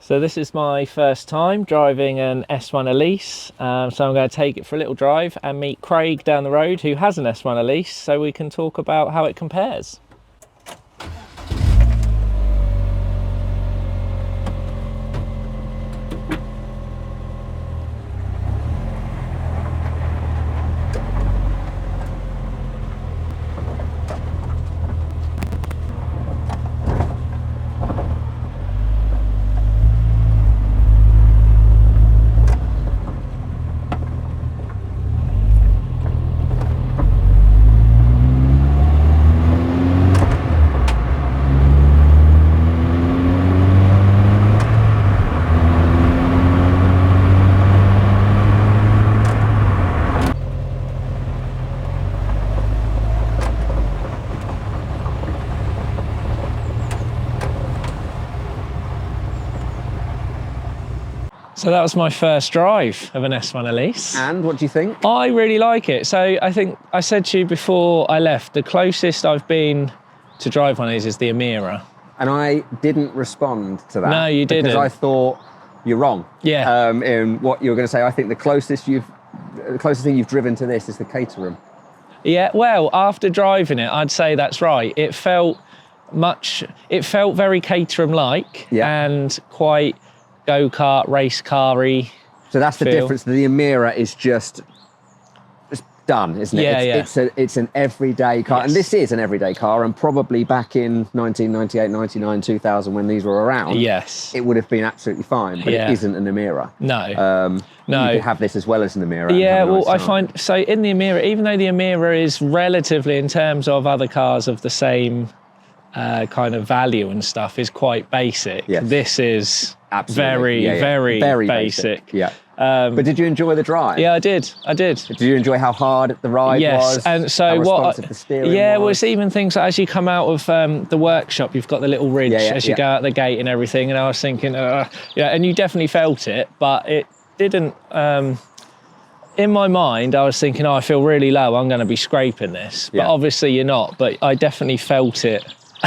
So this is my first time driving an S1 Elise, so I'm going to take it for a little drive and meet Craig down the road who has an S1 Elise, so we can talk about how it compares. So that was my first drive of an S1 Elise. And what do you think? I really like it. So I think I said to you before I left, the closest I've been to drive one of these is the Emira. And I didn't respond to that. No, you didn't. Because I thought you're wrong. Yeah. In what you were going to say. I think the closest thing you've driven to this is the Caterham. Yeah, well, after driving it, I'd say that's right. It felt very Caterham-like, yeah. And quite go-kart, race car-y. So that's the feel. difference. The Emira is just done, isn't it? Yeah, It's an everyday car. Yes. And this is an everyday car. And probably back in 1998, 99, 2000, when these were around, Yes. it would have been absolutely fine. But it isn't an Emira. No. No. You could have this as well as an Emira. Yeah, well, I find, so in the Emira, even though the Emira is relatively, in terms of other cars of the same kind of value and stuff, is quite basic. Yes. This is absolutely. very basic. Yeah. But did you enjoy the drive? Yeah, I did. Did you enjoy how hard the ride was? Yes, and so how responsive the steering was? Well, it's even things like as you come out of the workshop, you've got the little ridge as you go out the gate and everything. And I was thinking, and you definitely felt it, but it didn't. In my mind, I was thinking, I feel really low. I'm going to be scraping this, but obviously you're not. But I definitely felt it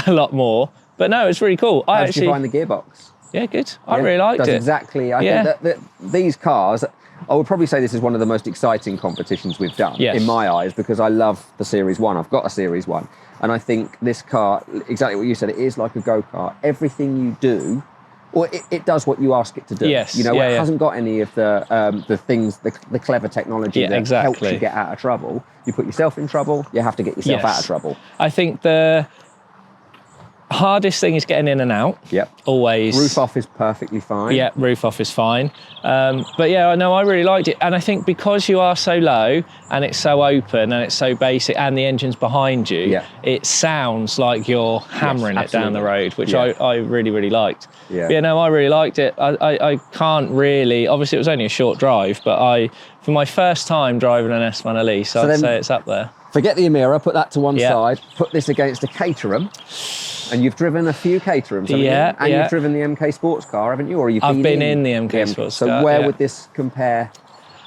a lot more. But no, it's really cool. How did you find the gearbox? Yeah, good. I really liked it. Exactly. I think that these cars, I would probably say this is one of the most exciting competitions we've done in my eyes, because I love the Series 1. I've got a Series 1. And I think this car, exactly what you said, it is like a go-kart. Everything you do, or it does what you ask it to do. Yes. You know, it hasn't got any of the things, the clever technology that helps you get out of trouble. You put yourself in trouble, you have to get yourself out of trouble. I think the hardest thing is getting in and out. Yep. Always. Roof off is perfectly fine. Yeah, roof off is fine. But yeah, I know I really liked it. And I think because you are so low and it's so open and it's so basic and the engine's behind you, it sounds like you're hammering it down the road, which I really, really liked. Yeah. But yeah, no, I really liked it. I can't really, obviously it was only a short drive, but for my first time driving an S1 Elise, I'd say it's up there. Forget the Emira, put that to one side, put this against a Caterham. And you've driven a few Caterhams, haven't you? And you've driven the MK sports car, haven't you? Or I've been in the MK sports car. So where would this compare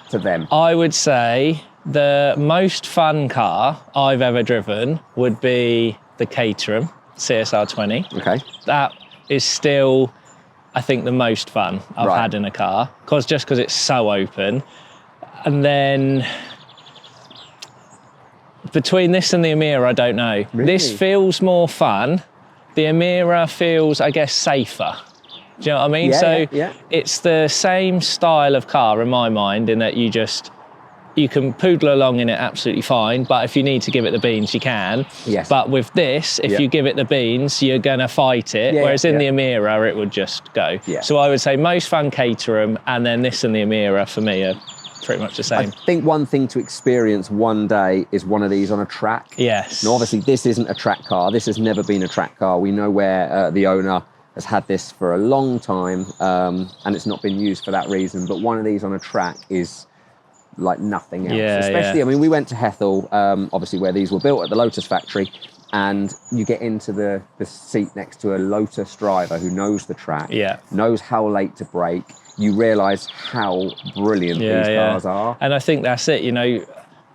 to them? I would say the most fun car I've ever driven would be the Caterham CSR 20. Okay. That is still, I think, the most fun I've had in a car, just because it's so open. And then between this and the Emira, I don't know. Really? This feels more fun. The Emira feels, I guess, safer. Do you know what I mean? It's the same style of car in my mind, in that you can poodle along in it absolutely fine, but if you need to give it the beans, you can. Yes. But with this, if you give it the beans, you're going to fight it, whereas in the Emira, it would just go. Yeah. So I would say most fun Caterham, and then this and the Emira for me are pretty much the same. I think one thing to experience one day is one of these on a track. Yes. Now, obviously, this isn't a track car. This has never been a track car. We know where the owner has had this for a long time, and it's not been used for that reason. But one of these on a track is like nothing else. Especially, I mean, we went to Hethel, obviously, where these were built at the Lotus factory, and you get into the seat next to a Lotus driver who knows the track, knows how late to brake. You realise how brilliant these cars are. And I think that's it, you know,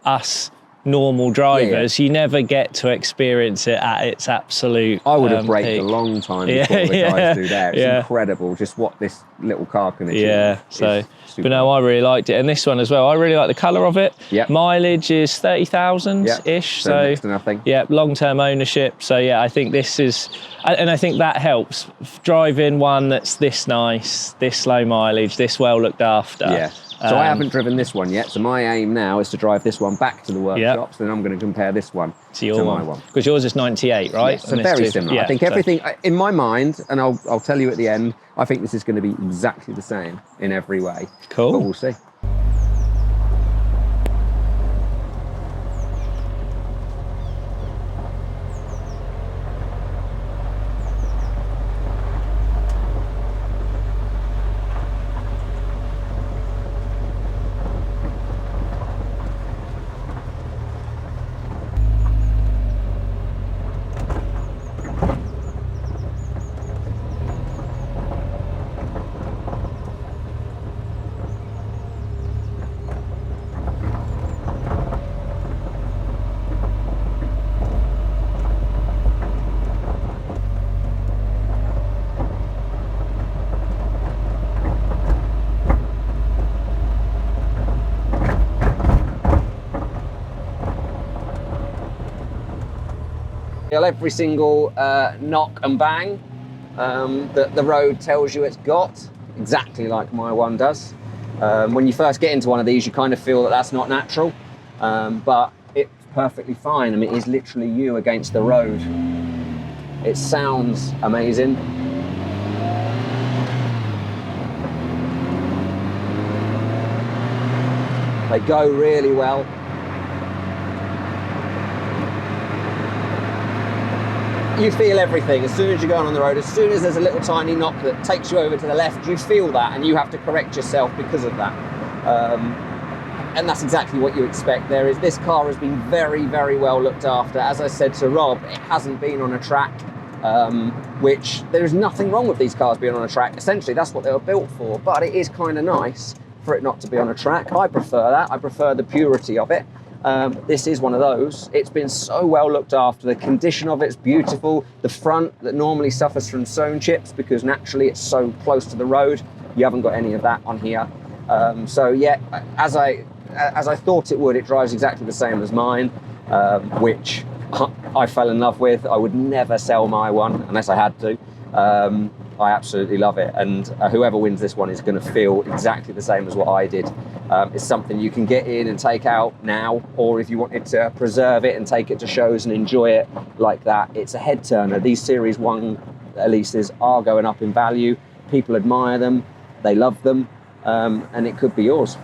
us normal drivers, you never get to experience it at its absolute I would have braked peak. a long time before the guys do that. It's incredible just what this little car can achieve. Yeah, so, but no, I really liked it. And this one as well, I really like the colour of it. Mileage is 30,000-ish. So next to nothing. Yeah, long-term ownership. So yeah, I think this is, and I think that helps. Driving one that's this nice, this low mileage, this well looked after. Yeah. So I haven't driven this one yet. So my aim now is to drive this one back to the workshops. Then I'm going to compare this one to my one. Because yours is 98, right? Yes, so very similar. I think everything, in my mind, and I'll tell you at the end, I think this is going to be exactly the same in every way. Cool. But we'll see. Every single knock and bang that the road tells you it's got, exactly like my one does. When you first get into one of these, you kind of feel that that's not natural, but it's perfectly fine. I mean, it is literally you against the road. It sounds amazing. They go really well. You feel everything as soon as you're going on the road. As soon as there's a little tiny knock that takes you over to the left, you feel that, and you have to correct yourself because of that. And that's exactly what you expect. This car has been very, very well looked after. As I said to Rob, it hasn't been on a track, which there is nothing wrong with these cars being on a track. Essentially, that's what they were built for, but it is kind of nice for it not to be on a track. I prefer that. I prefer the purity of it. This is one of those. It's been so well looked after. The condition of it's beautiful. The front that normally suffers from stone chips because naturally it's so close to the road, you haven't got any of that on here. So yeah, as I thought it would, it drives exactly the same as mine, which I fell in love with. I would never sell my one unless I had to. I absolutely love it, and whoever wins this one is going to feel exactly the same as what I did. It's something you can get in and take out now, or if you wanted to preserve it and take it to shows and enjoy it like that, it's a head turner. These Series 1 Elises are going up in value. People admire them, they love them, and it could be yours.